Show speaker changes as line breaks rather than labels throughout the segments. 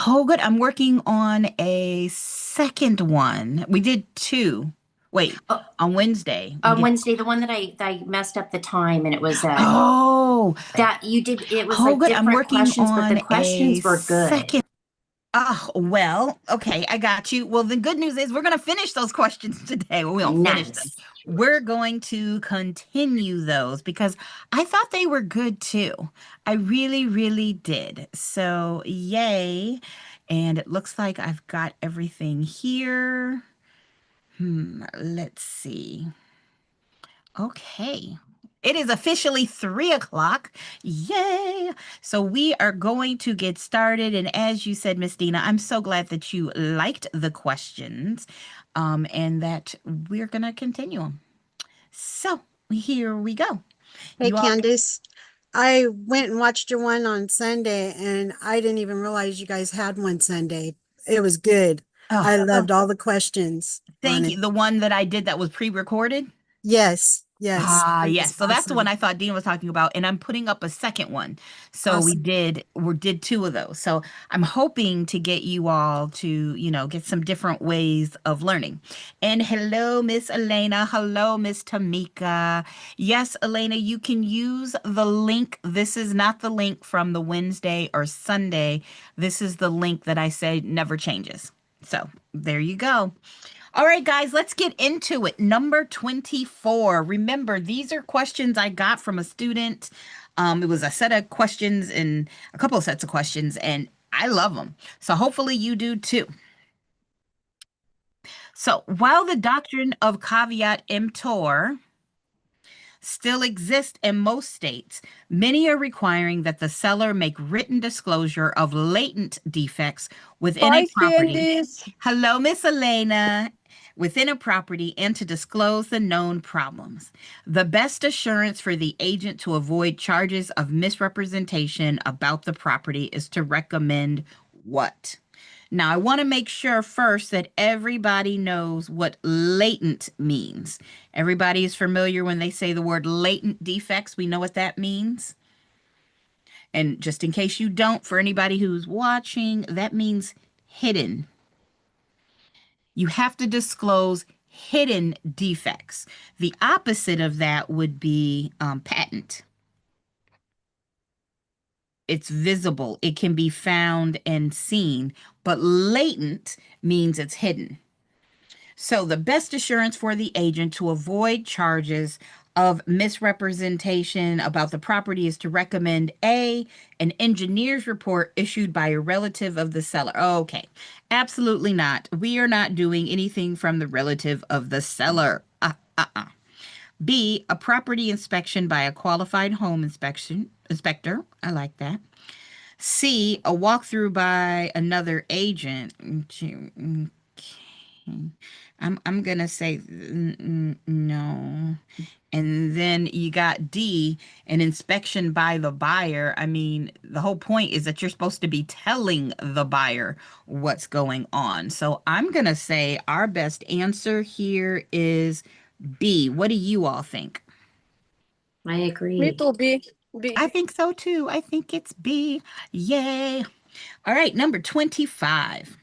Oh, good. I'm working on a second one. We did two. Wait,
Oh,
on Wednesday we
on
did.
Wednesday, the one that I messed up the time, and it was
Oh,
that you did. It was
oh,
like
good. I'm
different
working
questions, but the
on a
questions were good.
second. Oh, well, okay, I got you. Well, the good news is we're going to finish those questions today. Well, we don't finish them.
Nice.
We're going to continue those because I thought they were good too. I really, really did. So, yay. And it looks like I've got everything here. Let's see. Okay. It is officially 3 o'clock. Yay. So we are going to get started. And as you said, Miss Dina, I'm so glad that you liked the questions, and that we're going to continue them. So here we go.
Hey,
You all,
Candace. I went and watched your one on Sunday, and I didn't even realize you guys had one Sunday. It was good.
oh,
I loved all the questions on
thank
it.
you. The one that I did that was pre-recorded.
Yes, yes,
Ah,
it
yes.
was
So that's the one
awesome.
I thought Dean was talking about, and I'm putting up a second one. So
Awesome.
we did two of those. So I'm hoping to get you all to, get some different ways of learning. And hello, Miss Elena. Hello, Miss Tamika. Yes, Elena, you can use the link. This is not the link from the Wednesday or Sunday. This is the link that I say never changes. So there you go. All right, guys, let's get into it. Number 24. Remember, these are questions I got from a student. It was a set of questions and a couple of sets of questions, and I love them. So hopefully you do too. So while the doctrine of caveat emptor still exists in most states, many are requiring that the seller make written disclosure of latent defects within a
Bye,
property.
Candice.
Hello, Miss Elena. Within a property and to disclose the known problems. The best assurance for the agent to avoid charges of misrepresentation about the property is to recommend what? Now, I want to make sure first that everybody knows what latent means. Everybody is familiar when they say the word latent defects. We know what that means. And just in case you don't, for anybody who's watching, that means hidden. You have to disclose hidden defects. The opposite of that would be patent. It's visible, it can be found and seen, but latent means it's hidden. So, the best assurance for the agent to avoid charges of misrepresentation about the property is to recommend an engineer's report issued by a relative of the seller. Okay, absolutely not. We are not doing anything from the relative of the seller. B, a property inspection by a qualified home inspector. I like that. C, a walkthrough by another agent. Okay. I'm gonna say no. And then you got D, an inspection by the buyer. I mean, the whole point is that you're supposed to be telling the buyer what's going on. So I'm gonna say our best answer here is B. What do you all think?
I
Me
agree.
too, B. B.
I think so too. I think it's B. Yay. All right, number 25.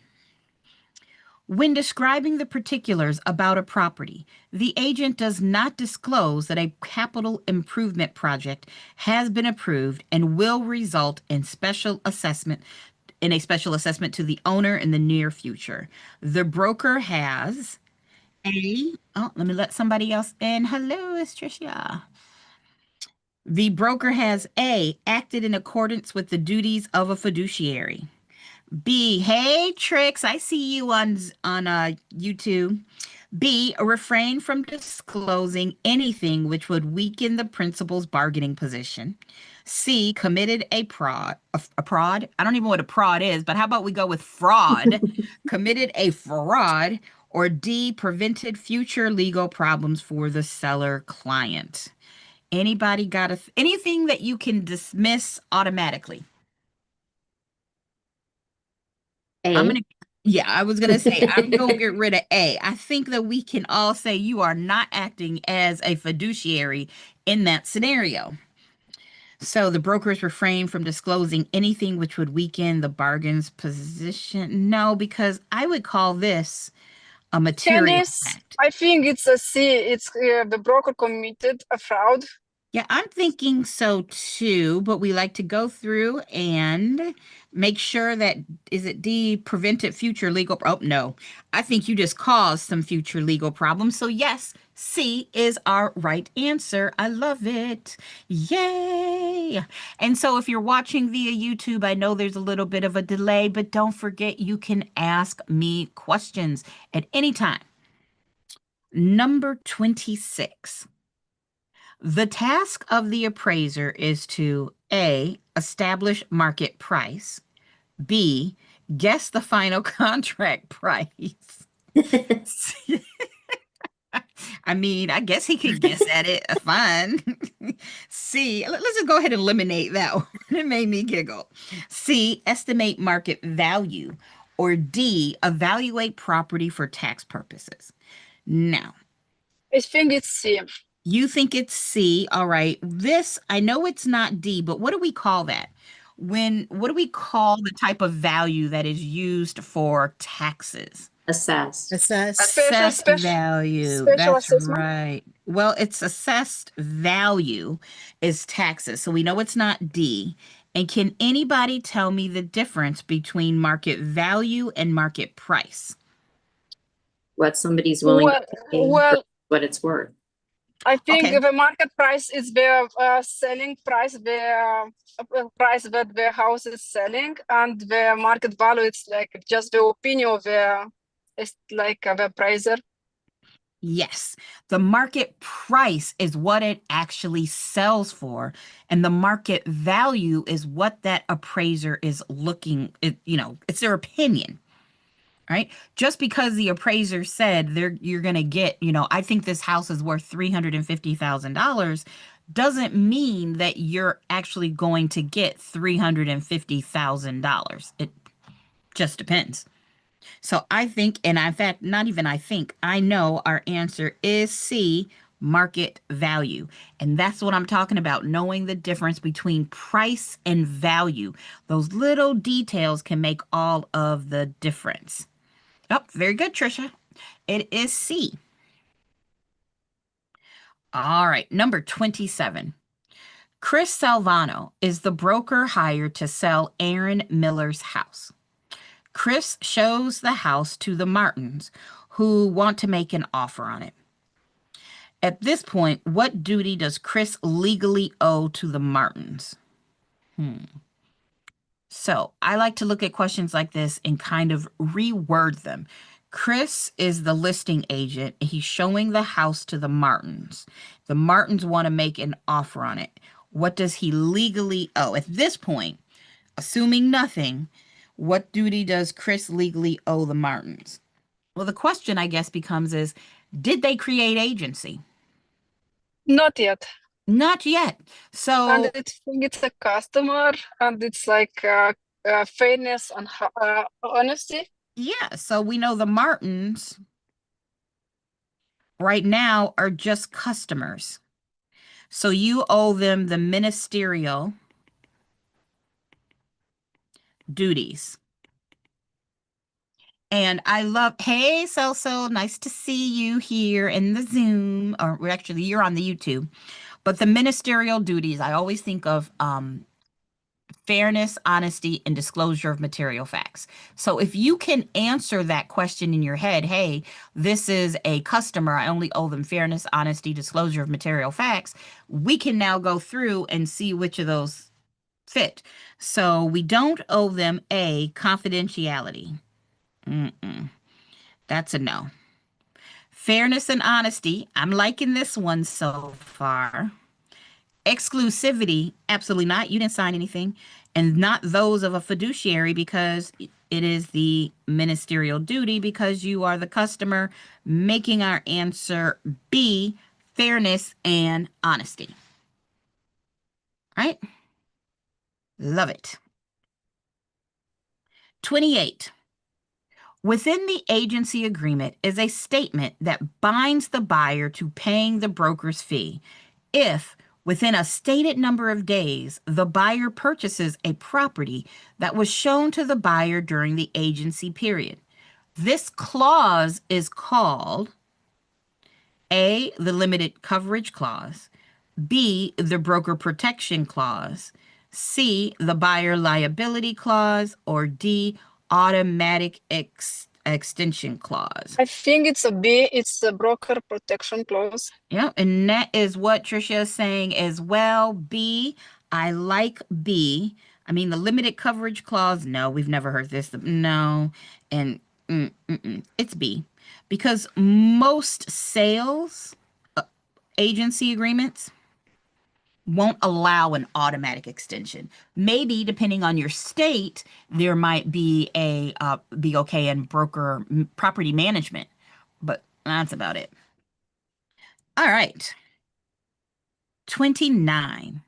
When describing the particulars about a property, the agent does not disclose that a capital improvement project has been approved and will result in a special assessment to the owner in the near future. The broker has let me let somebody else in. Hello, it's Tricia. The broker has acted in accordance with the duties of a fiduciary. B, hey Trix, I see you on YouTube. B, refrain from disclosing anything which would weaken the principal's bargaining position. C, committed a prod, a prod. I don't even know what a prod is, but how about we go with fraud? Committed a fraud. Or D, prevented future legal problems for the seller client. Anybody got anything that you can dismiss automatically? I'm
A.
gonna, yeah, I was gonna say I'm gonna get rid of A. I think that we can all say you are not acting as a fiduciary in that scenario. So the brokers refrain from disclosing anything which would weaken the bargain's position. No, because I would call this a material
Candice,
fact.
I think it's a C. It's the broker committed a fraud.
Yeah, I'm thinking so too, but we like to go through and make sure that, is it D, prevented future legal, oh no, I think you just caused some future legal problems. So yes, C is our right answer. I love it. Yay. And so if you're watching via YouTube, I know there's a little bit of a delay, but don't forget you can ask me questions at any time. Number 26. The task of the appraiser is to A, establish market price, B, guess the final contract price. I mean, I guess he could guess at it. Fine. C, let's just go ahead and eliminate that one. It made me giggle. C, estimate market value. Or D, evaluate property for tax purposes. Now,
I think it's C.
you think it's C. All right. This, I know it's not D, but what do we call that? What do we call the type of value that is used for taxes?
Assessed.
Assess.
Assessed
special-
value.
special
That's
assessment?
right. Well, it's assessed value is taxes. So we know it's not D. And can anybody tell me the difference between market value and market price?
What somebody's willing
Well,
to pay for
well,
what it's worth.
I think
Okay.
the market price is the selling price, the price that the house is selling, and the market value it's like just the opinion of the it's like the appraiser.
Yes, the market price is what it actually sells for, and the market value is what that appraiser is looking at, it's their opinion, right? Just because the appraiser said you're going to get, I think this house is worth $350,000 doesn't mean that you're actually going to get $350,000. It just depends. So I think, and in fact, not even I think, I know our answer is C, market value. And that's what I'm talking about, knowing the difference between price and value. Those little details can make all of the difference. Oh, very good, Trisha. It is C. All right, number 27. Chris Salvano is the broker hired to sell Aaron Miller's house. Chris shows the house to the Martins, who want to make an offer on it. At this point, what duty does Chris legally owe to the Martins? So I like to look at questions like this and kind of reword them. Chris is the listing agent. He's showing the house to the Martins. The Martins want to make an offer on it. What does he legally owe? At this point, assuming nothing, what duty does Chris legally owe the Martins? Well, the question, I guess, becomes is, did they create agency?
Not yet.
Not yet. So,
And I think it's a customer, and it's like fairness and honesty.
yeah, so we know the Martins right now are just customers. So you owe them the ministerial duties. And I love, hey, so nice to see you here in the Zoom, or well, actually you're on the YouTube. But the ministerial duties, I always think of fairness, honesty, and disclosure of material facts. So if you can answer that question in your head, hey, this is a customer, I only owe them fairness, honesty, disclosure of material facts, we can now go through and see which of those fit. So we don't owe them A, confidentiality. That's a no. Fairness and honesty, I'm liking this one so far. Exclusivity, absolutely not. You didn't sign anything. And not those of a fiduciary, because it is the ministerial duty, because you are the customer, making our answer B, fairness and honesty. Right? Love it. 28. Within the agency agreement is a statement that binds the buyer to paying the broker's fee if Within a stated number of days, the buyer purchases a property that was shown to the buyer during the agency period. This clause is called A, the limited coverage clause, B, the broker protection clause, C, the buyer liability clause, or D, automatic extension clause.
I think it's a B. It's a broker protection clause.
Yeah, and that is what Tricia is saying as well. B, I like B. I mean, the limited coverage clause, no, we've never heard this. No, and it's B. Because most sales agency agreements won't allow an automatic extension. Maybe depending on your state, there might be a be okay in broker property management, but that's about it. All right. 29.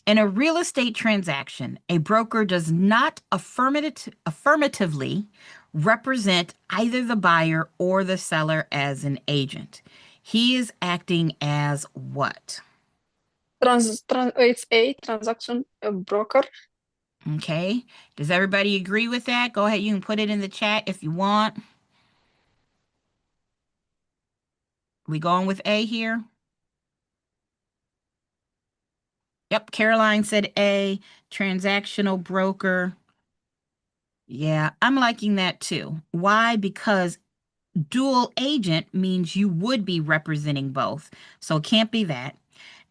In a real estate transaction, a broker does not affirmatively represent either the buyer or the seller as an agent. He is acting as what?
It's a transaction broker.
Okay. Does everybody agree with that? Go ahead. You can put it in the chat if you want. We going with A here? Yep. Caroline said A, transactional broker. Yeah, I'm liking that too. Why? Because dual agent means you would be representing both. So it can't be that.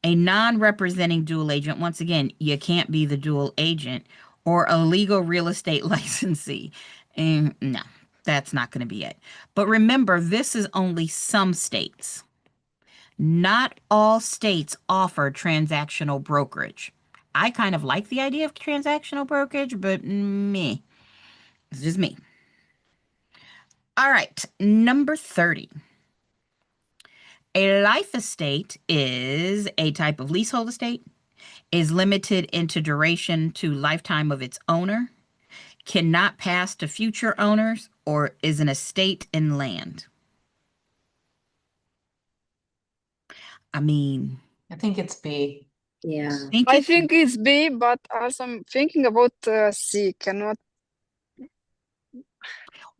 A non-representing dual agent, once again, you can't be the dual agent, or a legal real estate licensee. And no, that's not going to be it. But remember, this is only some states. Not all states offer transactional brokerage. I kind of like the idea of transactional brokerage, but me. It's just me. All right, number 30. A life estate is a type of leasehold estate, is limited into duration to lifetime of its owner, cannot pass to future owners, or is an estate in land. I mean,
I think it's B.
Yeah.
I think it's B, but also I'm thinking about C. Cannot.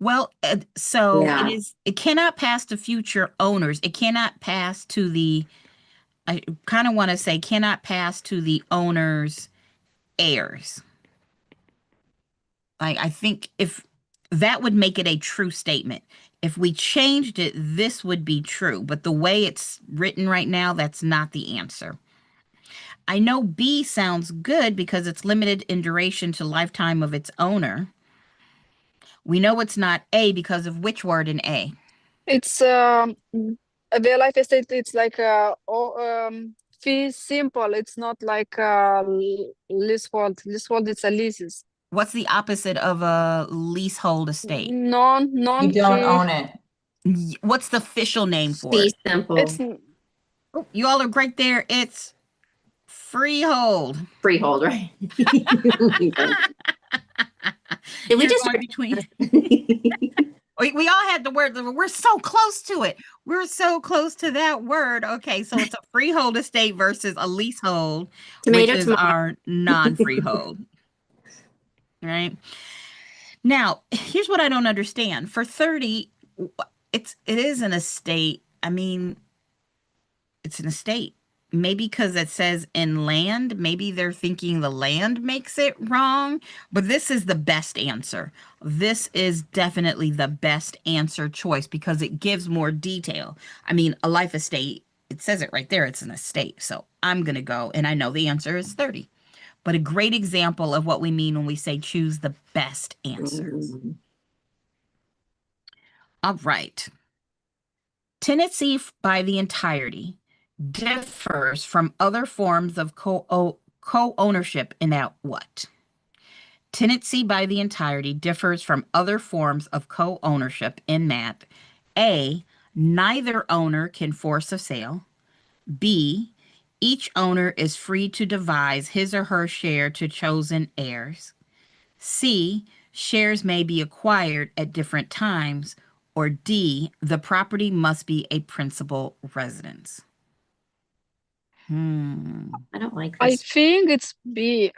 Well, so
Yeah.
it cannot pass to future owners. It cannot pass to the, I kind of want to say cannot pass to the owner's heirs. Like, I think if that would make it a true statement. If we changed it, this would be true. But the way it's written right now, that's not the answer. I know B sounds good because it's limited in duration to lifetime of its owner. We know it's not A because of which word in A?
It's the life estate. It's like fee simple. It's not like leasehold. Leasehold it's a leases.
What's the opposite of a leasehold estate?
You
Non
don't
fee.
own it.
What's the official name for
Fee
it?
simple,
It's
Oh, you all are great there. It's freehold.
freehold, right? Did we
You're
just
going between? We all had the word. We're so close to it. We're so close to that word. Okay, so it's a freehold estate versus a leasehold,
Tomato,
which is
tomato.
our non-freehold. Right? Now, here's what I don't understand. For 30, it is an estate. I mean, it's an estate. Maybe because it says in land, maybe they're thinking the land makes it wrong, but this is the best answer. This is definitely the best answer choice because it gives more detail. I mean, a life estate, it says it right there, it's an estate. So I'm going to go, and I know the answer is 30. But a great example of what we mean when we say choose the best answer. All right. Tenancy by the entirety differs from other forms of co-ownership in that what? Tenancy by the entirety differs from other forms of co-ownership in that A, neither owner can force a sale. B, each owner is free to devise his or her share to chosen heirs. C, shares may be acquired at different times. Or D, the property must be a principal residence.
I don't like
I
this.
think it's B.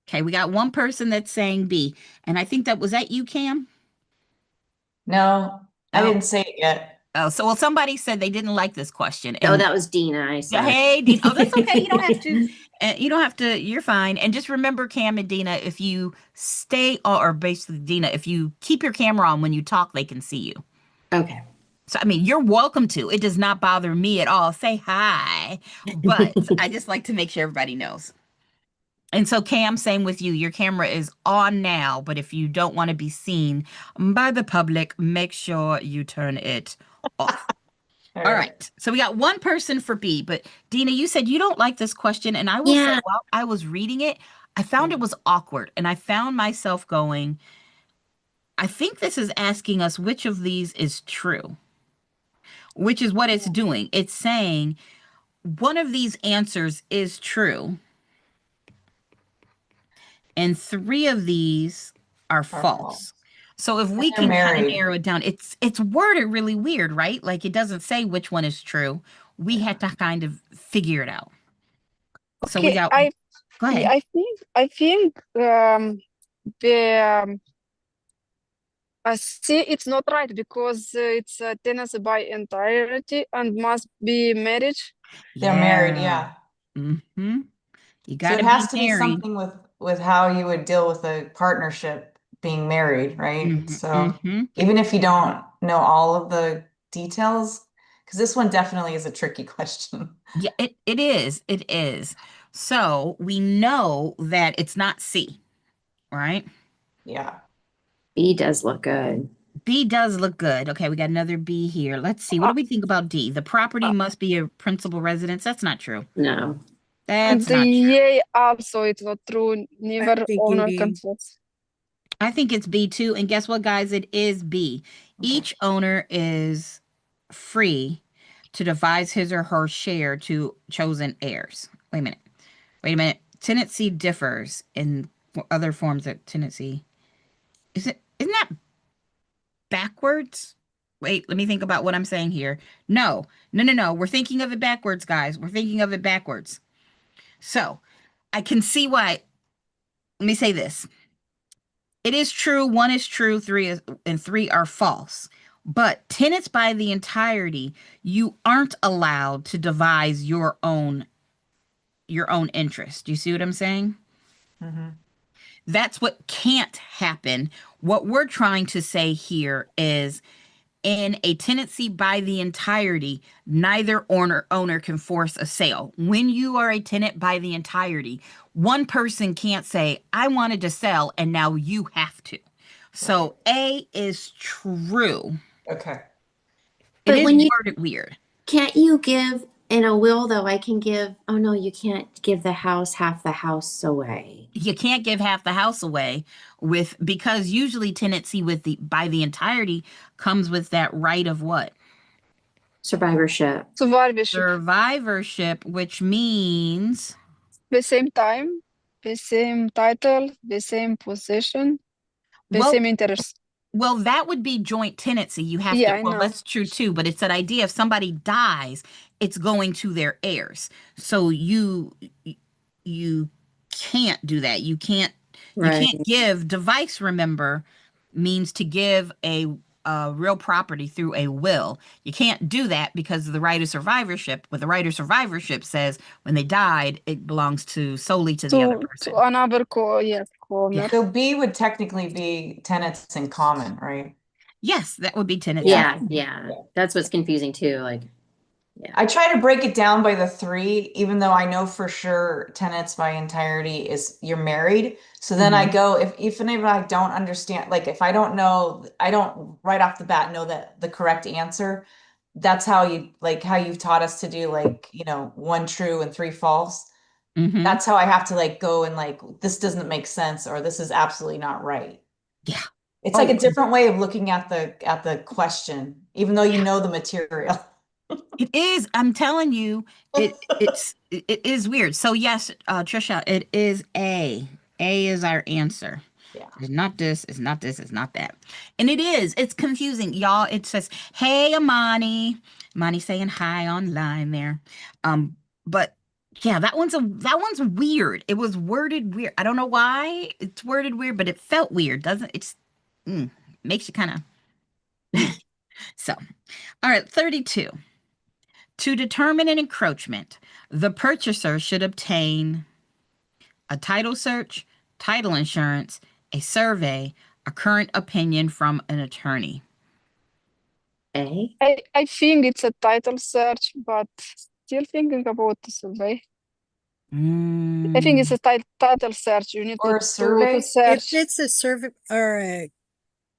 Okay, we got one person that's saying B, and I think that was that you, Cam?
No, I
Oh.
didn't say it yet.
Oh, so well, somebody said they didn't like this question.
Oh,
And
that was Dina. I
yeah,
said.
hey, Dina. Oh, that's okay. You don't have to. You don't have to. You're fine. And just remember, Cam and Dina, if you stay, or basically Dina, if you keep your camera on when you talk, they can see you.
Okay.
So, I mean, you're welcome to. It does not bother me at all. Say hi. But I just like to make sure everybody knows. And so, Cam, same with you. Your camera is on now, but if you don't want to be seen by the public, make sure you turn it off. All right. So we got one person for B, but Dina, you said you don't like this question. And I will say,
Yeah.
while I was reading it, I found it was awkward. And I found myself going, I think this is asking us which of these is true, which is what it's doing. It's saying one of these answers is true, and three of these are false.
false.
So if we
they're
can kind of
married.
narrow it down, it's worded really weird, right? Like it doesn't say which one is true. We had to kind of figure it out. So we
Okay,
got,
I
go ahead.
yeah, I think the C it's not right because it's a tenancy by entirety and must be marriage.
They're married, yeah.
Mm-hmm. You
So
got
it
to
has
be
to be
married.
something with how you would deal with a partnership being married, right?
Mhm,
So
mhm.
even if you don't know all of the details, because this one definitely is a tricky question.
Yeah, it is. It is. So we know that it's not C, right?
Yeah.
B does look good.
B does look good. Okay, we got another B here. Let's see. What do we think about D? The property must be a principal residence. That's not true.
No.
And
That's
the
not true.
yay also it's not true. Neither
thinking
owner
B.
consents.
I think it's B too. And guess what, guys? It is B.
Okay.
Each owner is free to devise his or her share to chosen heirs. Wait a minute. Wait a minute. Tenancy differs in other forms of tenancy. Isn't that backwards? Wait, let me think about what I'm saying here. No. We're thinking of it backwards, guys. We're thinking of it backwards. So I can see why. Let me say this. It is true. One is true. And three are false. But tenants by the entirety, you aren't allowed to devise your own interest. Do you see what I'm saying?
Mm-hmm.
That's what can't happen. What we're trying to say here is in a tenancy by the entirety, neither owner can force a sale. When you are a tenant by the entirety, one person can't say, I wanted to sell, and now you have to. So A is true.
Okay.
It
But
is
when you
worded weird.
can't you give in a will though, I can give, oh no, you can't give the house half the house away.
You can't give half the house away because usually tenancy by the entirety comes with that right of what?
Survivorship.
Survivorship.
Survivorship, which means
The same time, the same title, the same position, the
well,
same interest.
well, that would be joint tenancy. You have
Yeah,
to,
I
well,
know.
that's true too, but it's that idea if somebody dies, it's going to their heirs. So you can't do that. You can't
Right.
give device, remember, means to give a real property through a will. You can't do that because of the right of survivorship. What the right of survivorship says, when they died, it belongs solely to the other person.
To another owner.
So B would technically be tenants in common, right?
Yes, that would be tenant.
Yeah. That's what's confusing too. Like,
I try to break it down by the three, even though I know for sure tenants by entirety is you're married. So then I go, if I don't understand, like if I don't know, I don't right off the bat know that the correct answer. That's how you've taught us to do one true and three false.
Mhm.
That's how I have to go and this doesn't make sense or this is absolutely not right.
Yeah.
It's like a different way of looking at the question, even though you know the material.
It is. I'm telling you, it is weird. So yes, Trisha, it is A. A is our answer.
Yeah.
It's not this, it's not this, it's not that. And it is. It's confusing. Y'all, it says, hey, Amani. Amani saying hi online there. But yeah, that one's weird. It was worded weird. I don't know why it's worded weird, but it felt weird, doesn't it? It's makes you kind of so. All right, 32. To determine an encroachment, the purchaser should obtain a title search, title insurance, a survey, a current opinion from an attorney.
A.
I think it's a title search, but still thinking about the survey. I think it's a title search. You need
Or a
to
survey?
If
search.
it's a survey or a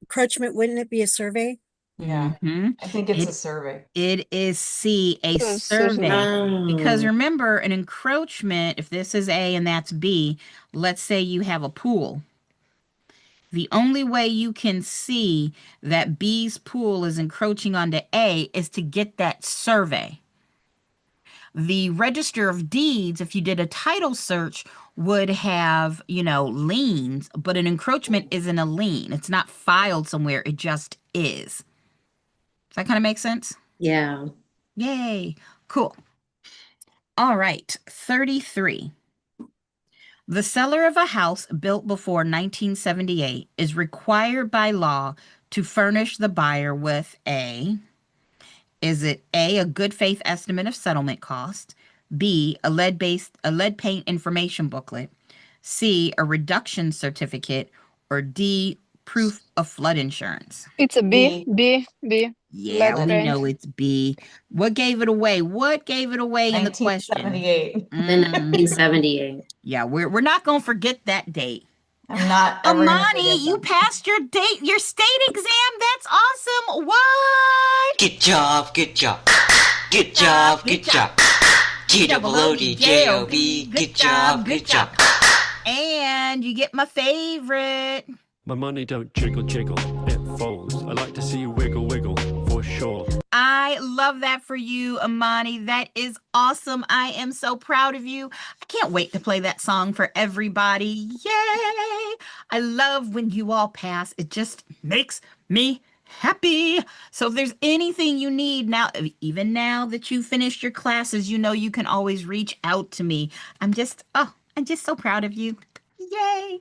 encroachment, wouldn't it be a survey?
Yeah,
Mhm.
I think it's a
It-
survey.
It is C, a
A
survey. Because
Oh.
remember, an encroachment, if this is A and that's B, let's say you have a pool. The only way you can see that B's pool is encroaching onto A is to get that survey. The Register of Deeds, if you did a title search, would have, liens, but an encroachment isn't a lien. It's not filed somewhere, it just is. Does that kind of make sense?
Yeah.
Yay. Cool. All right. 33. The seller of a house built before 1978 is required by law to furnish the buyer with is it a good faith estimate of settlement cost, B, a lead paint information booklet, C, a reduction certificate, or D, proof of flood insurance?
It's a B.
Yeah,
Lead
we
paint.
know it's B. What gave it away? What gave it away in the question?
1978.
The
Mm,
1978.
yeah, we're not gonna forget that date.
I'm not ever gonna
Amani,
forget
you
that.
passed your state exam. That's awesome. What?
Good job, good job. Good job, good job. G-double-O-D-J-O-B. Good job, good job.
And you get my favorite.
My money don't jiggle jiggle, it folds. I like to see you wiggle wiggle, for sure.
I love that for you, Amani. That is awesome. I am so proud of you. I can't wait to play that song for everybody. Yay! I love when you all pass. It just makes me happy. So if there's anything you need now, even now that you finished your classes, you can always reach out to me. I'm just so proud of you. Yay!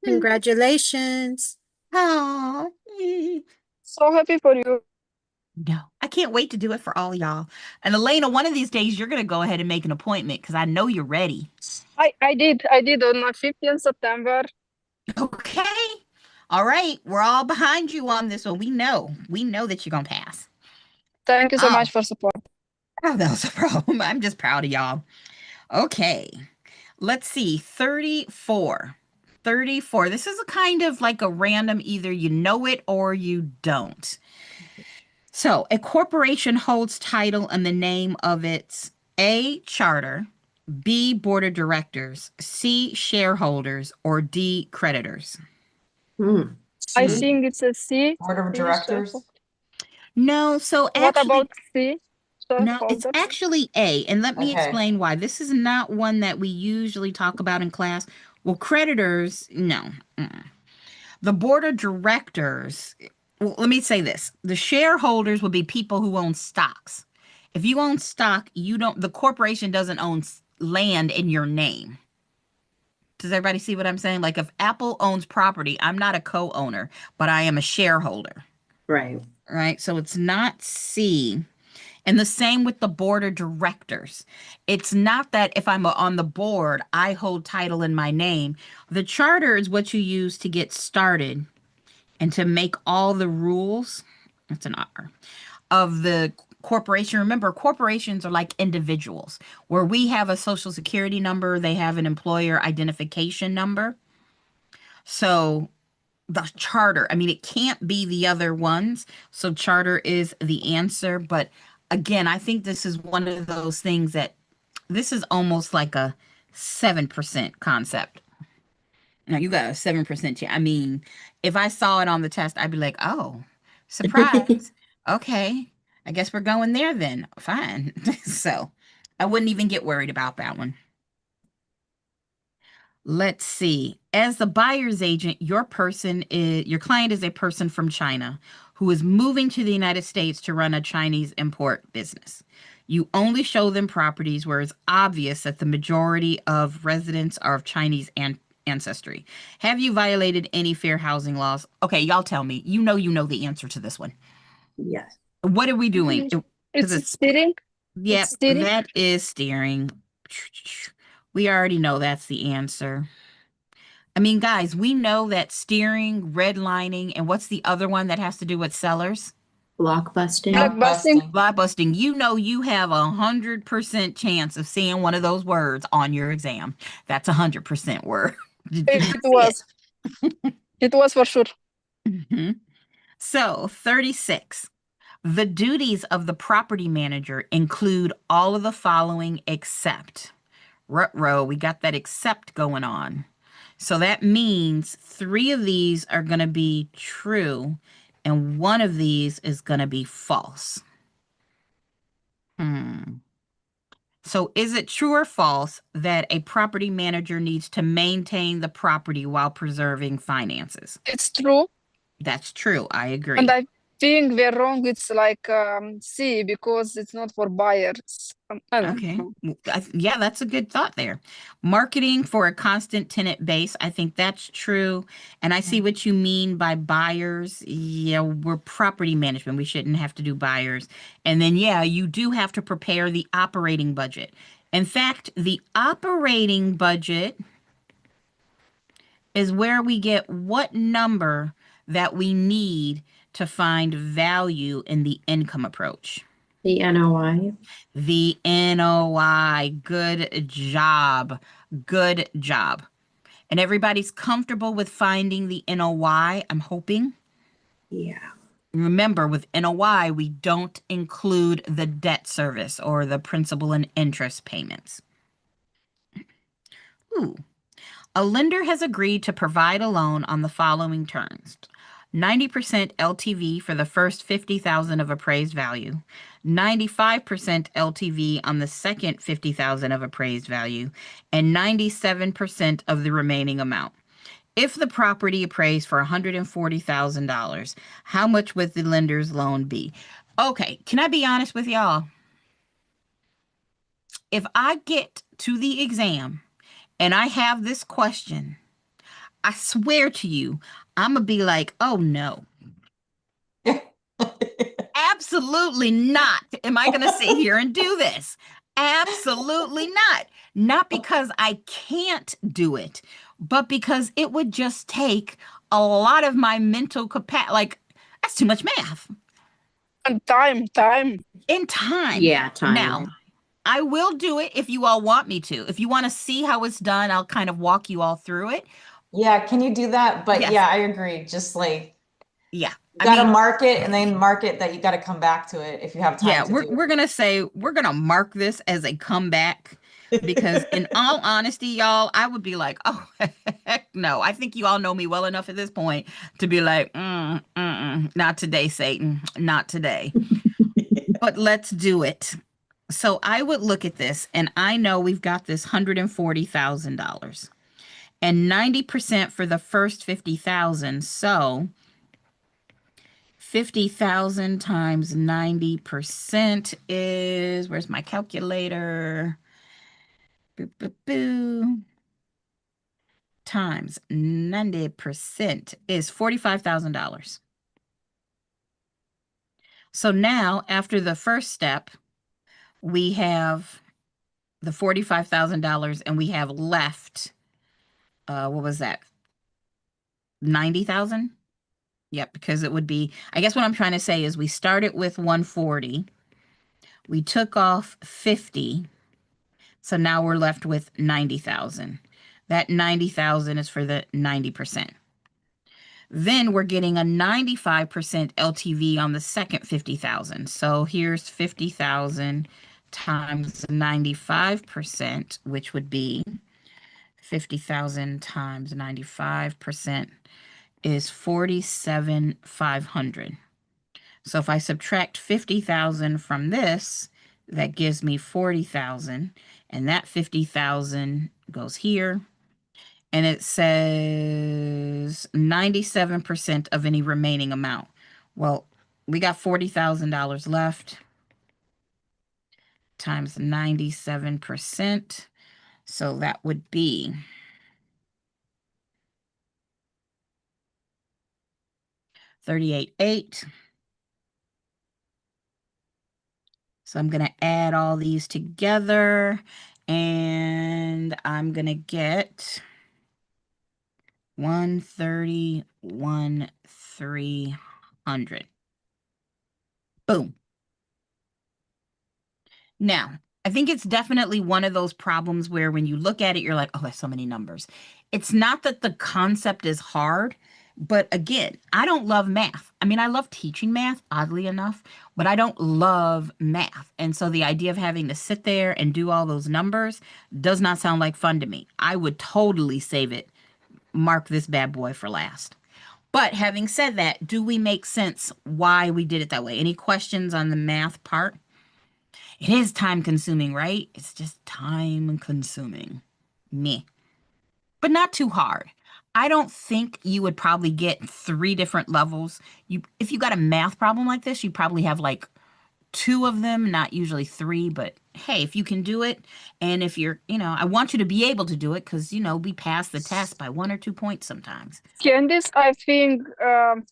Congratulations.
Oh,
So happy for you.
no, I can't wait to do it for all y'all. And Elena, one of these days you're gonna go ahead and make an appointment because I know you're ready.
I did on 15th September.
Okay. All right. We're all behind you on this one. We know that you're gonna pass.
Thank you so
Oh.
much for support.
Oh, that was a problem. I'm just proud of y'all. Okay. Let's see. 34. 34. This is a kind of like a random, either you know it or you don't. So a corporation holds title in the name of its A, charter, B, board of directors, C, shareholders, or D, creditors.
I
C,
think it's a C.
Board of
C,
Directors.
shareholder.
No, so
What
actually,
about C?
no, it's
Shareholders?
actually A. And let me
Okay.
explain why. This is not one that we usually talk about in class. Well, creditors, no. The board of directors, well, let me say this. The shareholders will be people who own stocks. If you own stock, the corporation doesn't own land in your name. Does everybody see what I'm saying? Like if Apple owns property, I'm not a co-owner, but I am a shareholder.
Right.
Right? So it's not C. And the same with the board of directors. It's not that if I'm on the board, I hold title in my name. The charter is what you use to get started and to make all the rules. That's an R of the corporation. Remember, corporations are like individuals where we have a social security number, they have an employer identification number. So the charter, I mean, it can't be the other ones. So charter is the answer. But again, I think this is one of those things that this is almost like a 7% concept. Now you got a 7% chance. I mean, if I saw it on the test, I'd be like, oh, surprise. Okay. I guess we're going there then. Fine. So I wouldn't even get worried about that one. Let's see. As the buyer's agent, your client is a person from China who is moving to the United States to run a Chinese import business. You only show them properties where it's obvious that the majority of residents are of Chinese ancestry. Have you violated any fair housing laws? Okay, y'all tell me. You know the answer to this one.
Yes.
What are we doing? Because
It's steering.
yep,
steering.
that is steering. We already know that's the answer. I mean, guys, we know that steering, redlining, and what's the other one that has to do with sellers?
Blockbusting.
Blockbusting.
Blockbusting. You know you have 100% chance of seeing one of those words on your exam. That's 100% word. Did you not
It
see
was. It was for sure.
Mhm. So, 36. The duties of the property manager include all of the following except. Rut-row, we got that except going on. So that means 3 of these are going to be true and 1 of these is going to be false. So is it true or false that a property manager needs to maintain the property while preserving finances?
It's true.
That's true. I agree.
And I think we're wrong. It's like C because it's not for buyers. I don't
Okay.
know.
Yeah, that's a good thought there. Marketing for a constant tenant base. I think that's true. And I see what you mean by buyers. Yeah, we're property management. We shouldn't have to do buyers. And then, yeah, you do have to prepare the operating budget. In fact, the operating budget is where we get what number that we need to find value in the income approach.
The NOI.
The NOI. Good job. Good job. And everybody's comfortable with finding the NOI, I'm hoping.
Yeah.
Remember, with NOI, we don't include the debt service or the principal and interest payments. Ooh. A lender has agreed to provide a loan on the following terms. 90% LTV for the first $50,000 of appraised value, 95% LTV on the second $50,000 of appraised value, and 97% of the remaining amount. If the property appraised for $140,000, how much would the lender's loan be? Okay, can I be honest with y'all? If I get to the exam and I have this question, I swear to you, I'm going to be like, oh no. Absolutely not. Am I going to sit here and do this? Absolutely not. Not because I can't do it, but because it would just take a lot of my mental capacity. Like, that's too much math.
And time.
In time.
Yeah, time.
Now, I will do it if you all want me to. If you want to see how it's done, I'll kind of walk you all through it.
Yeah, can you do that? But
Yes.
yeah, I agree. Just like
Yeah.
you gotta mark it and then mark it that you gotta come back to it if you have time
Yeah,
to do it.
we're gonna say we're gonna mark this as a comeback because in all honesty, y'all, I would be like, oh heck no. I think you all know me well enough at this point to be like, not today, Satan, not today. But let's do it. So I would look at this and I know we've got this $140,000 and 90% for the first 50,000. So 50,000 times 90% is, where's my calculator? Boo, boo, boo. Times 90% is $45,000. So now, after the first step, we have the $45,000 and we have left, what was that? 90,000? Yep, because it would be, I guess what I'm trying to say is we started with 140. We took off 50. So now we're left with 90,000. That 90,000 is for the 90%. Then we're getting a 95% LTV on the second 50,000. So here's 50,000 times 95%, which would be 50,000 times 95% is 47,500. So if I subtract 50,000 from this, that gives me 40,000, and that 50,000 goes here, and it says 97% of any remaining amount. Well, we got $40,000 left. times 97%. So that would be 38.8. So I'm going to add all these together and I'm going to get 131,300. Boom. Now, I think it's definitely one of those problems where when you look at it, you're like, oh, there's so many numbers. It's not that the concept is hard, but again, I don't love math. I mean, I love teaching math, oddly enough, but I don't love math. And so the idea of having to sit there and do all those numbers does not sound like fun to me. I would totally save it, mark this bad boy for last. But having said that, do we make sense why we did it that way? Any questions on the math part? It is time consuming, right? It's just time consuming. Me. But not too hard. I don't think you would probably get 3 different levels. If you got a math problem like this, you probably have like 2 of them, not usually 3, but hey, if you can do it, and if you're, I want you to be able to do it because, we pass the test by 1 or 2 points sometimes.
Candice, I think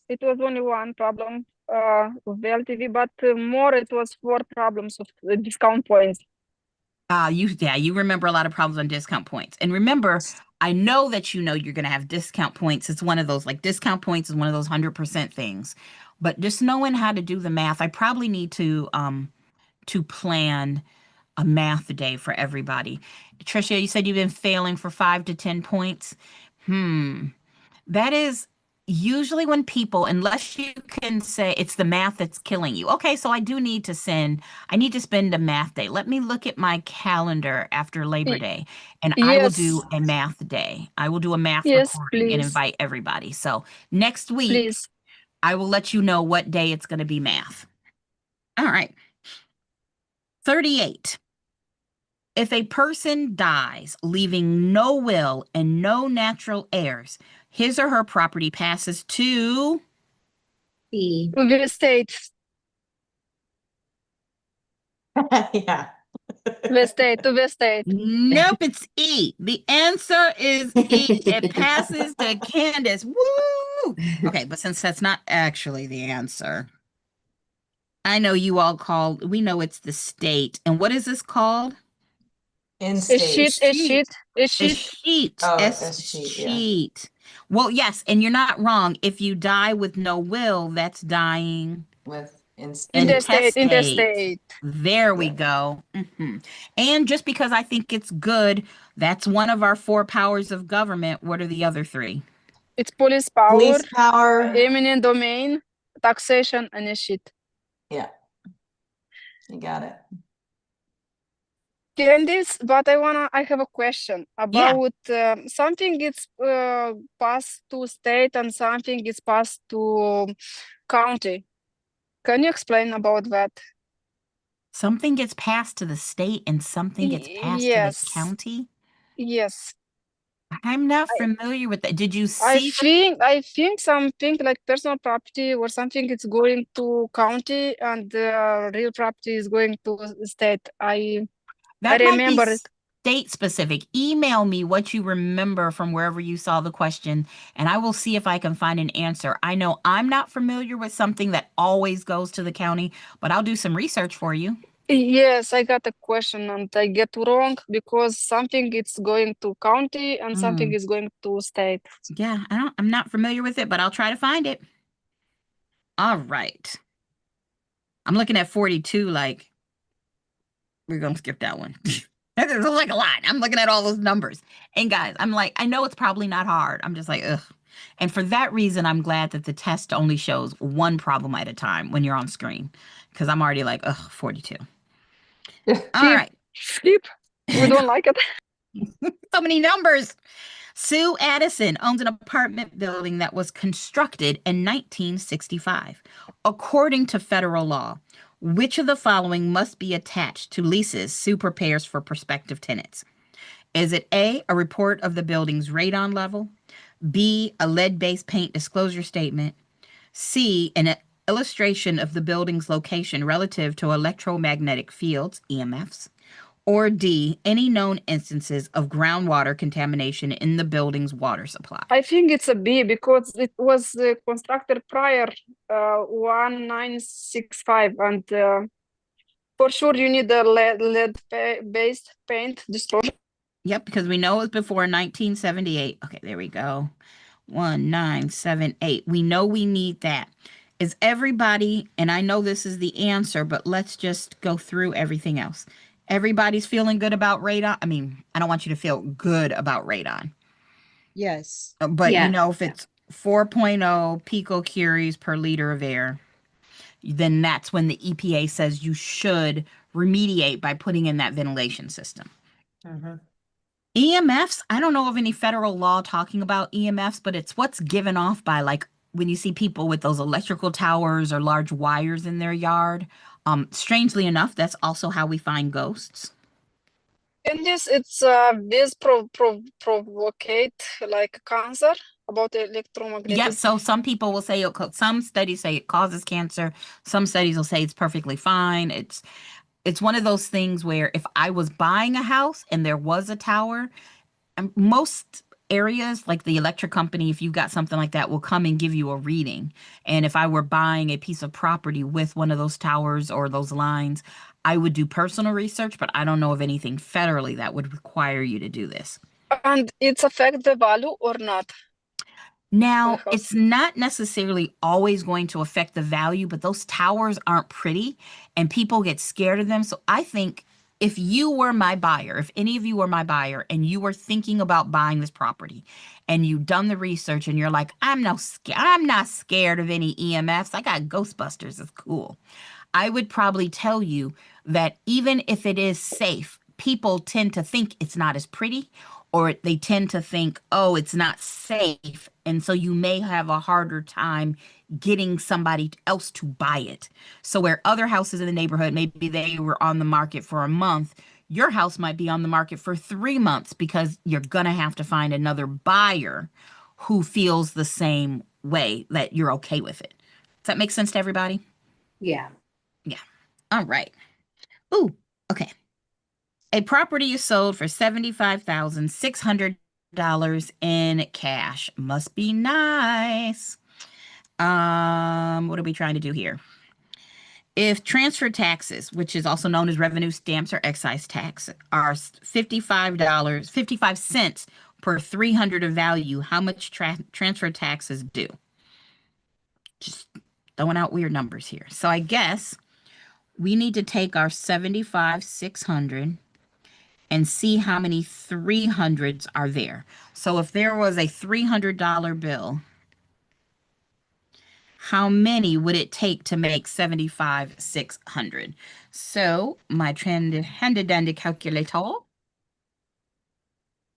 it was only one problem with the LTV, but more it was 4 problems of discount points.
You remember a lot of problems on discount points. And remember, I know that you're going to have discount points. It's one of those, like discount points is one of those 100% things. But just knowing how to do the math, I probably need to plan a math day for everybody. Tricia, you said you've been failing for 5 to 10 points. That is usually when people, unless you can say it's the math that's killing you. Okay, so I need to spend a math day. Let me look at my calendar after Labor Day and I will do a math day. I will do a math recording and invite everybody. So next week, I will let you know what day it's going to be math. All right. 38. If a person dies, leaving no will and no natural heirs, his or her property passes to
B.
To the state.
Yeah.
To the state.
Nope, it's E. The answer is E. It passes to Candace. Woo! Okay, but since that's not actually the answer, I know you all we know it's the state. And what is this called?
In
A
state.
sheet.
A sheet.
Oh,
S
a sheet, yeah.
sheet. Well, yes, and you're not wrong. If you die with no will, that's dying
With
In the state.
intestate. There we
Yeah.
go. And just because I think it's good, that's one of our 4 powers of government. What are the other 3?
It's police power,
Police power.
eminent domain, taxation, and a sheet.
Yeah. You got it.
Candice, but I have a question about something gets passed to state and something gets passed to county. Can you explain about that?
Something gets passed to the state and something gets passed to
Yes.
the county?
Yes.
I'm not familiar with that. Did you
I
see?
think something like personal property or something is going to county and real property is going to state. I
That might be
remember it.
state specific. Email me what you remember from wherever you saw the question, and I will see if I can find an answer. I know I'm not familiar with something that always goes to the county, but I'll do some research for you.
Yes, I got a question and I get wrong because something is going to county and something is going to state.
Yeah, I'm not familiar with it, but I'll try to find it. All right. I'm looking at 42 like we're going to skip that one. There's like a lot. I'm looking at all those numbers. And guys, I'm like, I know it's probably not hard. I'm just like, ugh. And for that reason, I'm glad that the test only shows one problem at a time when you're on screen, because I'm already like, ugh, 42. All right.
Skip. We don't like it.
So many numbers. Sue Addison owns an apartment building that was constructed in 1965. According to federal law, which of the following must be attached to leases Sue prepares for prospective tenants? Is it A, a report of the building's radon level, B, a lead-based paint disclosure statement, C, an illustration of the building's location relative to electromagnetic fields, EMFs, or D, any known instances of groundwater contamination in the building's water supply?
I think it's a B because it was constructed prior 1965, and for sure you need a lead based paint disclosure.
Yep, because we know it was before 1978. Okay, there we go. 1978. We know we need that. Is everybody, and I know this is the answer, but let's just go through everything else. Everybody's feeling good about radon? I mean, I don't want you to feel good about radon.
Yes.
But
Yeah.
you know, if it's 4.0 picocuries per liter of air, then that's when the EPA says you should remediate by putting in that ventilation system. EMFs, I don't know of any federal law talking about EMFs, but it's what's given off by, like, when you see people with those electrical towers or large wires in their yard. Strangely enough, that's also how we find ghosts.
In this, it's this provocate like cancer about electromagnetic.
Yep. So some people will say, some studies say it causes cancer. Some studies will say it's perfectly fine. It's one of those things where if I was buying a house and there was a tower, most areas like the electric company, if you've got something like that, will come and give you a reading. And if I were buying a piece of property with one of those towers or those lines, I would do personal research, but I don't know of anything federally that would require you to do this.
And it's affect the value or not?
Now,
The house.
it's not necessarily always going to affect the value, but those towers aren't pretty and people get scared of them. So I think if you were my buyer, if any of you were my buyer and you were thinking about buying this property and you've done the research and you're like, I'm not scared of any EMFs. I got Ghostbusters. It's cool. I would probably tell you that even if it is safe, people tend to think it's not as pretty, or they tend to think, oh, it's not safe. And so you may have a harder time getting somebody else to buy it. So where other houses in the neighborhood, maybe they were on the market for a month, your house might be on the market for 3 months because you're going to have to find another buyer who feels the same way, that you're okay with it. Does that make sense to everybody?
Yeah.
All right. Ooh, okay. A property is sold for $75,600 in cash. Must be nice. What are we trying to do here? If transfer taxes, which is also known as revenue stamps or excise tax, are $55, 55 cents per 300 of value, how much transfer taxes due? Just throwing out weird numbers here. So I guess we need to take our 75,600 and see how many 300s are there. So if there was a $300 bill, how many would it take to make 75,600? So my handy dandy calculator,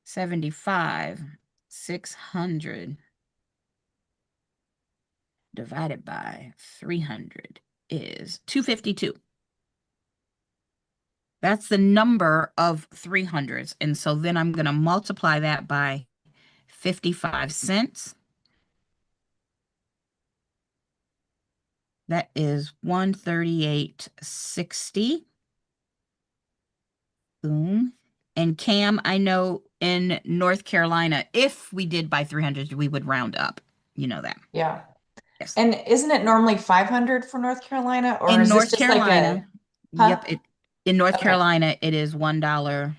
75,600 divided by 300 is 252. That's the number of 300s. And so then I'm going to multiply that by 55 cents. That is 138.60. Boom. And Cam, I know in North Carolina, if we did buy 300, we would round up. You know that.
Yeah.
Yes.
And isn't it normally 500 for North Carolina, or
In
is
North
this just
Carolina,
like
yep, in North
Okay.
Carolina, it is $1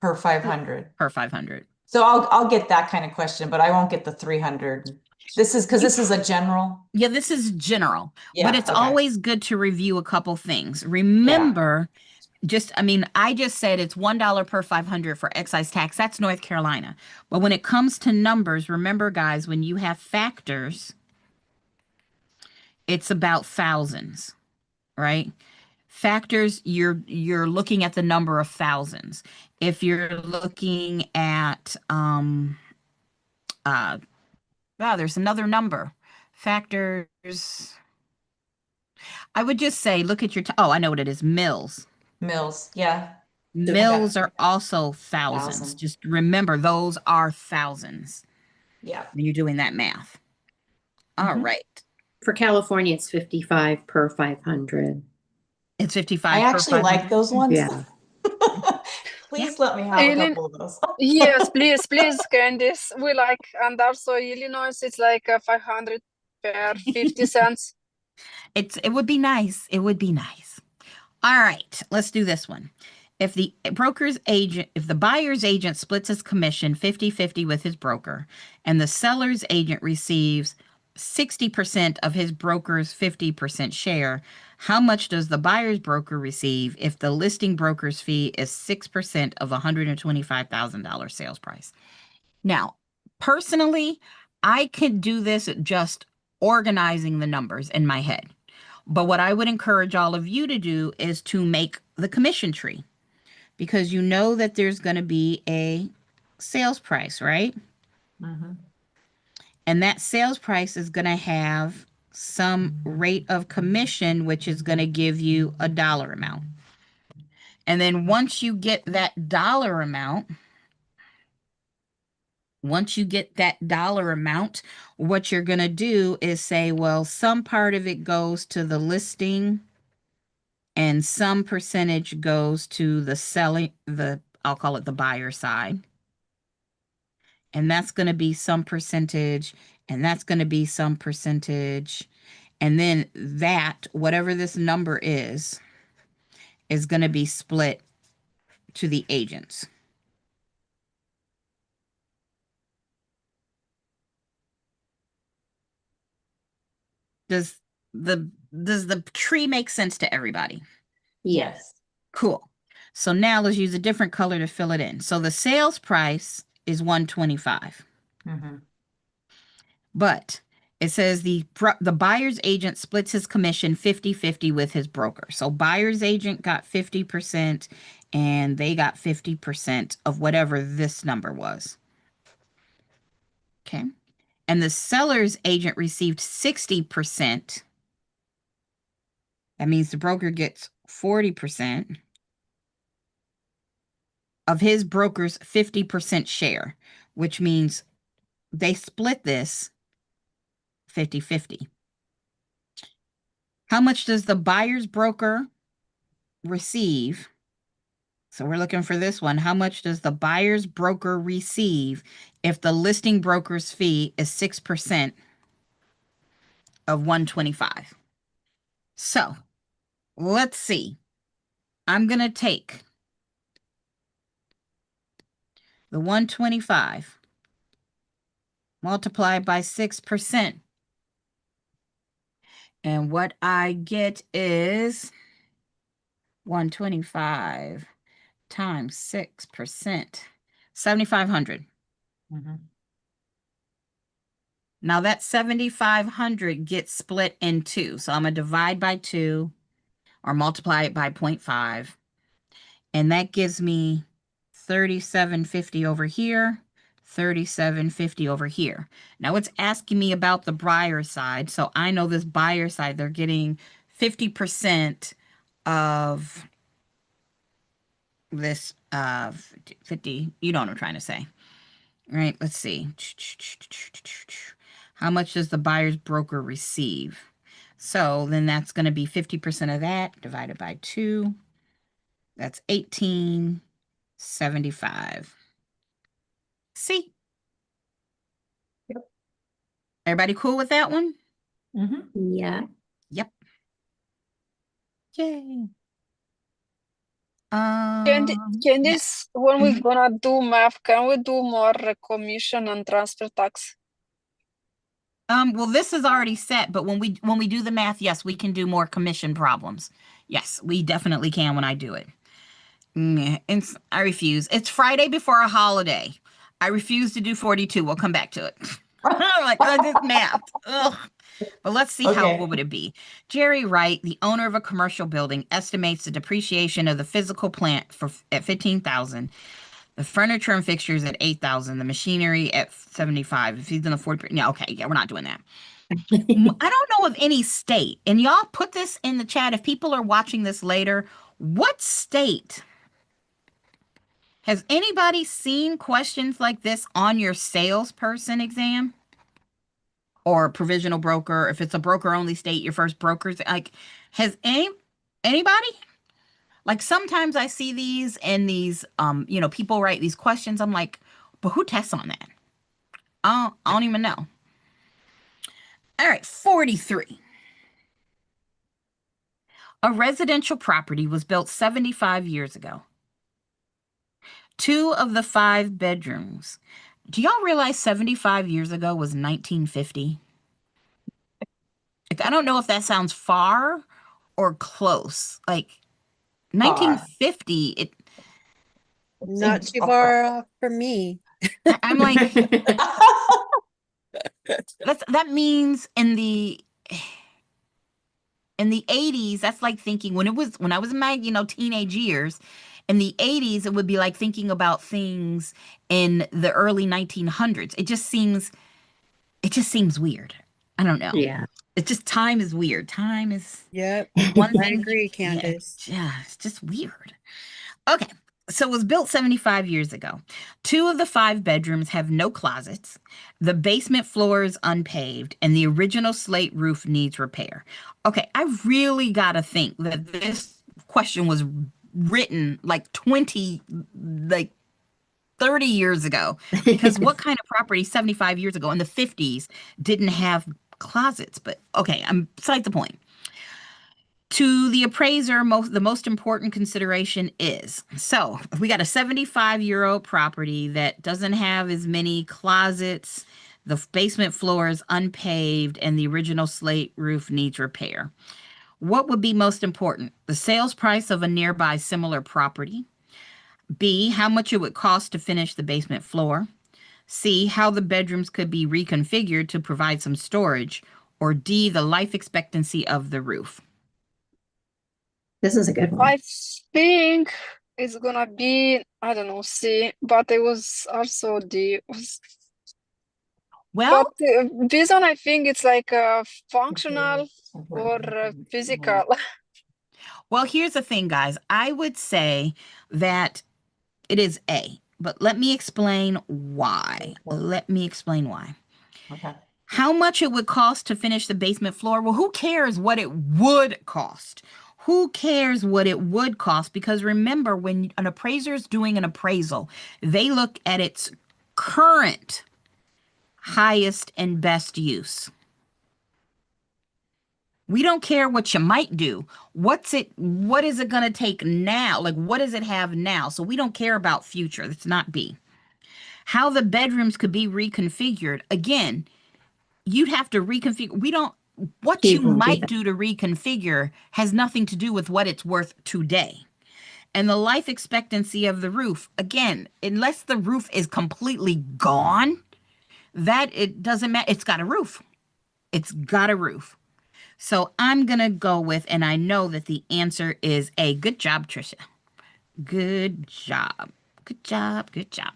per 500?
per 500.
So I'll get that kind of question, but I won't get the 300. This is because this is a general.
Yeah, this is general,
Yeah,
but it's
okay.
always good to review a couple things. Remember, I just said it's $1 per 500 for excise tax. That's North Carolina. But when it comes to numbers, remember, guys, when you have factors, it's about thousands, right? Factors, you're looking at the number of thousands. If you're looking at there's another number. Factors. I would just say, look at your, I know what it is, mils.
Mills, yeah.
Mils are also thousands.
Thousand.
Just remember, those are thousands
Yeah.
when you're doing that math. All
Mhm.
right.
For California, it's 55 per 500.
It's 55
I
per
actually like
500.
those ones.
Yeah.
Please let me have a
Illinois,
couple of those.
yes, please, Candice. We like, and also Illinois, it's like 500 per 50 cents.
It would be nice. It would be nice. All right, let's do this one. If the buyer's agent splits his commission 50-50 with his broker, and the seller's agent receives 60% of his broker's 50% share, how much does the buyer's broker receive if the listing broker's fee is 6% of $125,000 sales price? Now, personally, I could do this just organizing the numbers in my head. But what I would encourage all of you to do is to make the commission tree, because you know that there's going to be a sales price, right?
Mhm.
And that sales price is going to have some rate of commission, which is going to give you a dollar amount. And then once you get that dollar amount, what you're going to do is say, well, some part of it goes to the listing and some percentage goes to the selling, I'll call it the buyer side. And that's going to be some percentage, and that's going to be some percentage. And then that, whatever this number is going to be split to the agents. Does the tree make sense to everybody?
Yes.
Cool. So now let's use a different color to fill it in. So the sales price is $125.
Mhm.
But it says the buyer's agent splits his commission 50-50 with his broker. So buyer's agent got 50% and they got 50% of whatever this number was. Okay. And the seller's agent received 60%. That means the broker gets 40% of his broker's 50% share, which means they split this 50-50. How much does the buyer's broker receive? So we're looking for this one. How much does the buyer's broker receive if the listing broker's fee is 6% of 125? So let's see. I'm going to take the 125 multiplied by 6%. And what I get is 125 times 6%, 7,500.
Mhm.
Now that 7,500 gets split in two. So I'm going to divide by 2 or multiply it by 0.5. And that gives me 3750 over here, 3750 over here. Now it's asking me about the buyer side. So I know this buyer side, they're getting 50% of this 50, you know what I'm trying to say. Right, let's see. How much does the buyer's broker receive? So then that's going to be 50% of that divided by 2. That's 1875. See?
Yep.
Everybody cool with that one?
Mhm.
Yeah.
Yep. Yay.
Candice, when we're gonna do math, can we do more commission and transfer tax?
Well, this is already set, but when we do the math, yes, we can do more commission problems. Yes, we definitely can when I do it. I refuse. It's Friday before a holiday. I refuse to do 42. We'll come back to it. Like, this math. Ugh. But let's see
Okay.
what would it be? Jerry Wright, the owner of a commercial building, estimates the depreciation of the physical plant at $15,000, the furniture and fixtures at $8,000, the machinery at $75,000. If he's in the 40%, yeah, okay, yeah, we're not doing that. I don't know of any state, and y'all put this in the chat if people are watching this later. What state? Has anybody seen questions like this on your salesperson exam? or provisional broker. If it's a broker only state, your first broker's like, has anybody? Like sometimes I see these and these, people write these questions. I'm like, but who tests on that? I don't even know. All right, 43. A residential property was built 75 years ago. 2 of the 5 bedrooms. Do y'all realize 75 years ago was 1950? Like, I don't know if that sounds far or close. Like 1950,
Not
Seems
too
far.
far off for me.
I'm like, that means in the 80s, that's like thinking when I was in my, teenage years, in the 80s, it would be like thinking about things in the early 1900s. It just seems weird. I don't know.
Yeah.
It's just time is weird. Time is
Yep.
one
I
thing.
agree,
Yeah,
Candace.
yeah, it's just weird. Okay. So it was built 75 years ago. 2 of the 5 bedrooms have no closets. The basement floor is unpaved, and the original slate roof needs repair. Okay, I really got to think that this question was written like 30 years ago. Because what kind of property 75 years ago in the 50s didn't have closets? But okay, I'm beside the point. To the appraiser, the most important consideration is, so if we got a 75-year-old property that doesn't have as many closets, the basement floor is unpaved, and the original slate roof needs repair. What would be most important? The sales price of a nearby similar property. B, how much it would cost to finish the basement floor. C, how the bedrooms could be reconfigured to provide some storage. Or D, the life expectancy of the roof.
This is a good one.
I think it's gonna be, I don't know, C, but it was also D.
Well,
But this one, I think it's like functional or physical.
well, here's the thing, guys. I would say that it is A, but let me explain why.
Okay.
How much it would cost to finish the basement floor? Well, who cares what it would cost? Who cares what it would cost? Because remember, when an appraiser is doing an appraisal, they look at its current highest and best use. We don't care what you might do. What is it going to take now? Like, what does it have now? So we don't care about future. That's not B. How the bedrooms could be reconfigured. Again, you'd have to reconfigure. What you might do to reconfigure has nothing to do with what it's worth today. And the life expectancy of the roof, again, unless the roof is completely gone, that it doesn't matter. It's got a roof. It's got a roof. So I'm going to go with, and I know that the answer is A. Good job, Trisha. Good job. Good job. Good job.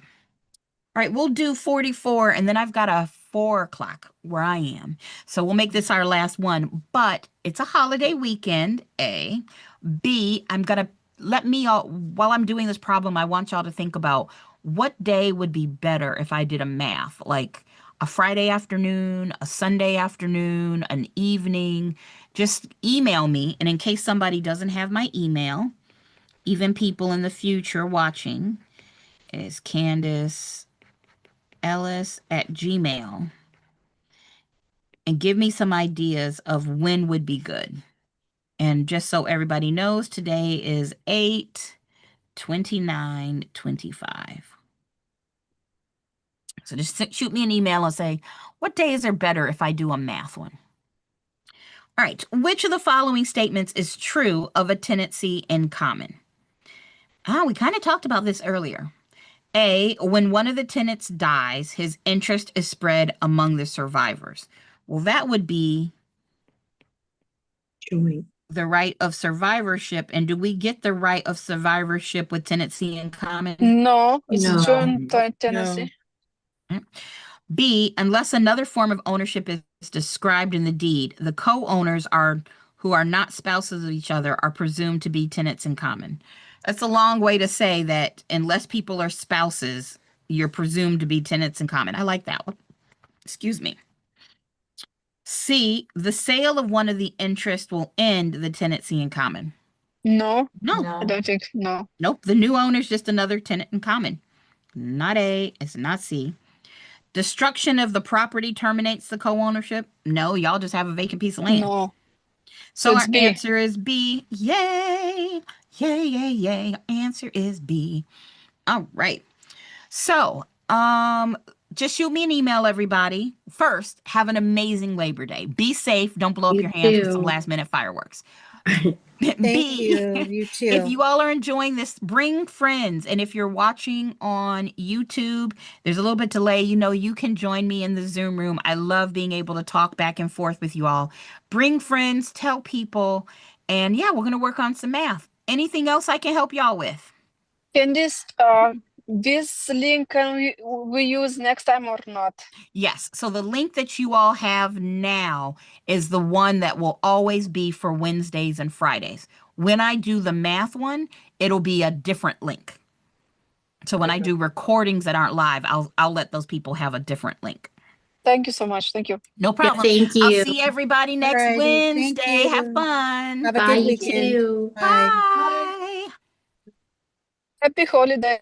All right, we'll do 44, and then I've got a 4 o'clock where I am. So we'll make this our last one, but it's a holiday weekend, A. B, while I'm doing this problem, I want y'all to think about what day would be better if I did a math, like a Friday afternoon, a Sunday afternoon, an evening. Just email me, and in case somebody doesn't have my email, even people in the future watching, is Candace Ellis@gmail.com, and give me some ideas of when would be good. And just so everybody knows, today is 8/29/25. So just shoot me an email and say, what days are better if I do a math one? All right, which of the following statements is true of a tenancy in common? We kind of talked about this earlier. A, when one of the tenants dies, his interest is spread among the survivors. Well, that would be the right of survivorship. And do we get the right of survivorship with tenancy in common?
No, it's
No.
joint tenancy.
B, unless another form of ownership is described in the deed, the co-owners who are not spouses of each other are presumed to be tenants in common. That's a long way to say that unless people are spouses, you're presumed to be tenants in common. I like that one. Excuse me. C, the sale of one of the interests will end the tenancy in common.
No,
No,
I don't think no.
nope. The new owner is just another tenant in common. Not A, it's not C. Destruction of the property terminates the co-ownership. No, y'all just have a vacant piece of land.
No.
So
it's
our
B.
answer is B. Yay! Yay, yay, yay. Our answer is B. All right. So, just shoot me an email, everybody. First, have an amazing Labor Day. Be safe. Don't blow up
You
your hands with some
too.
last minute fireworks.
Thank you. You too.
If you all are enjoying this, bring friends. And if you're watching on YouTube, there's a little bit delay. You know, you can join me in the Zoom room. I love being able to talk back and forth with you all. Bring friends, tell people, and yeah, we're going to work on some math. Anything else I can help y'all with?
Can this link can we use next time or not?
Yes. So the link that you all have now is the one that will always be for Wednesdays and Fridays. When I do the math one, it'll be a different link. So when I do recordings that aren't live, I'll let those people have a different link.
Thank you so much. Thank you.
No
Yeah,
problem.
thank
I'll
you.
see everybody next
Alrighty, thank
Wednesday. Have
you.
fun.
Have a
Bye,
good
you
weekend.
too.
Bye.
Bye.
Happy holiday.